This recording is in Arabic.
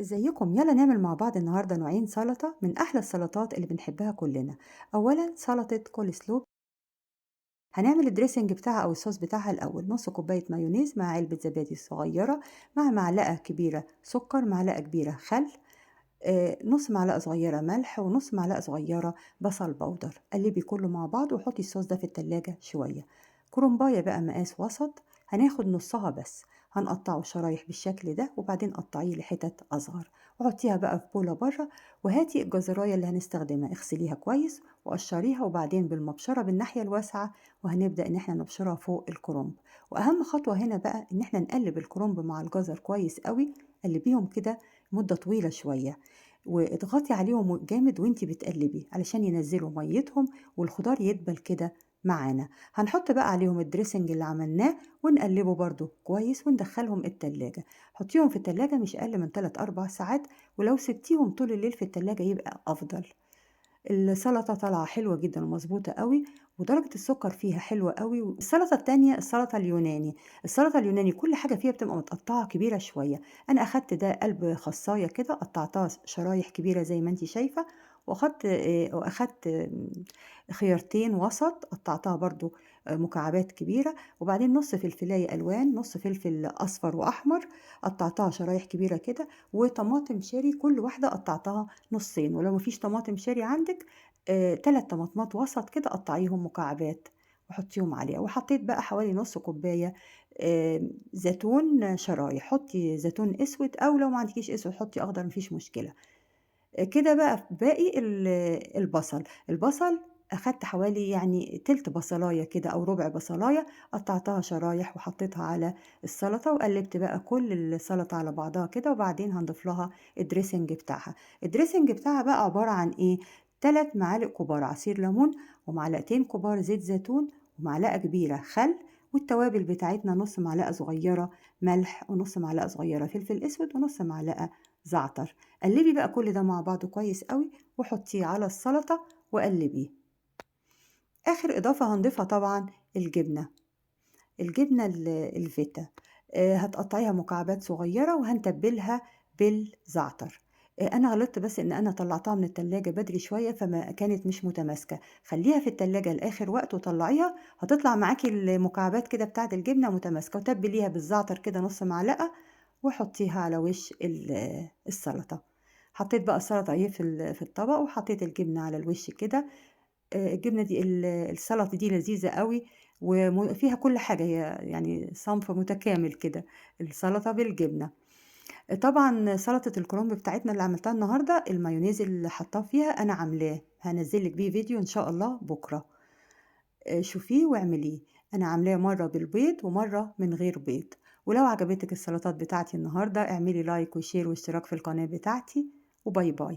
ازيكم؟ يلا نعمل مع بعض النهارده نوعين سلطة من أحلى السلطات اللي بنحبها كلنا. أولا سلطة كول سلو. هنعمل الدريسنج بتاعها أو الصوص بتاعها الأول نص كوباية مايونيز مع علبة زبادي صغيرة مع معلقة كبيرة سكر، معلقة كبيرة خل، نص معلقة صغيرة ملح ونص معلقة صغيرة بصل بودر. قلبي كله مع بعض وحطي الصوص ده في التلاجة شوية. كرنباية بقى مقاس وسط، هناخد نصها بس، هنقطعه شرايح بالشكل ده وبعدين قطعيه لحتت أصغر وحطيها بقى في بولة بره. وهاتي الجزراية اللي هنستخدمها اغسليها كويس وقشريها وبعدين بالمبشرة بالناحية الواسعة، وهنبدأ إن احنا نبشرها فوق الكرنب. وأهم خطوة هنا بقى إن احنا نقلب الكرنب مع الجزر كويس قوي، قلبيهم كده مدة طويلة شوية واضغطي عليهم جامد وانتي بتقلبي علشان ينزلوا ميتهم والخضار يدبل كده معانا. هنحط بقى عليهم الدريسنج اللي عملناه ونقلبه برضو كويس وندخلهم التلاجة. حطيهم في التلاجة مش أقل من 3-4 ساعات، ولو سبتيهم طول الليل في التلاجة يبقى أفضل. السلطة طالعة حلوة جدًا ومضبوطة أوي، ودرجة السكر فيها حلوة أوي. السلطة التانية السلطة اليوناني. السلطة اليوناني كل حاجة فيها بتبقى متقطعة كبيرة شوية. أنا أخدت ده قلب خصاية كده قطعتها شرايح كبيرة زي ما أنتِ شايفة، وأخدت خيارتين وسط قطعتها برضه مكعبات كبيرة، وبعدين نُص فلفلاية ألوان، نُص فلفل أصفر وأحمر قطعتها شرايح كبيرة كده، وطماطم شيري كل واحدة قطعتها نُصّين، ولو ما فيش طماطم شيري عندِك 3 طماطمات وسط كده قطّعيهم مكعبات وحطّيهم عليها. وحطّيت بقى حوالي نُص كوباية زيتون شرايح، حُطّي زيتون أسود أو لو ما عندكيش أسود حُطّي أخضر ما فيش مشكلة. كده بقى باقي البصل. البصل أخدت حوالي يعني تِلت بصلاية كده أو ربع بصلاية قطّعتها شرايح وحطّيتها على السلطة وقلّبت بقى كل السلطة على بعضها كده، وبعدين هنضيف لها الدريسنج بتاعها. الدريسنج بتاعها بقى عبارة عن إيه، 3 معالق كبار عصير ليمون ومعلقتين كبار زيت زيتون ومعلقة كبيرة خل، والتوابل بتاعتنا نُص معلقة صغيرة ملح ونُص معلقة صغيرة فلفل أسود ونُص معلقة زعتر. قلّبي بقى كل ده مع بعضه كويس أوي وحطّيه على السلطة وقلّبيه. آخر إضافة هنضيفها طبعًا الجبنة، الجبنة الفيتا. هتقطّعيها مكعبات صغيّرة وهنتبّلها بالزعتر. أنا غلطت بس إن أنا طلّعتها من التلاجة بدري شوية فما كانت مش متماسكة. خلّيها في التلاجة لآخر وقت وطلّعيها، هتطلع معاكِ المكعبات كده بتاعة الجبنة متماسكة، وتبّليها بالزعتر كده نُص معلقة وحطّيها على وِش السلطة. حطّيت بقى السلطة أهي في الطبق وحطّيت الجبنة على الوِش كده. الجبنة دي السلطة دي لذيذة أوي فيها كل حاجة، هي يعني صنف متكامل كده، السلطة بالجبنة. طبعًا سلطة الكرنب بتاعتنا اللي عملتها النهارده، المايونيز اللي حاطاه فيها أنا عاملاه، هانزّل لِك بيه فيديو إن شاء الله بُكرة. شوفيه واعمليه. أنا عاملاه مرّة بالبيض ومرّة من غير بيض. ولو عجبتِك السلطات بتاعتي النهارده اعملي لايك وشير واشتراك في القناة بتاعتي، وباي باي.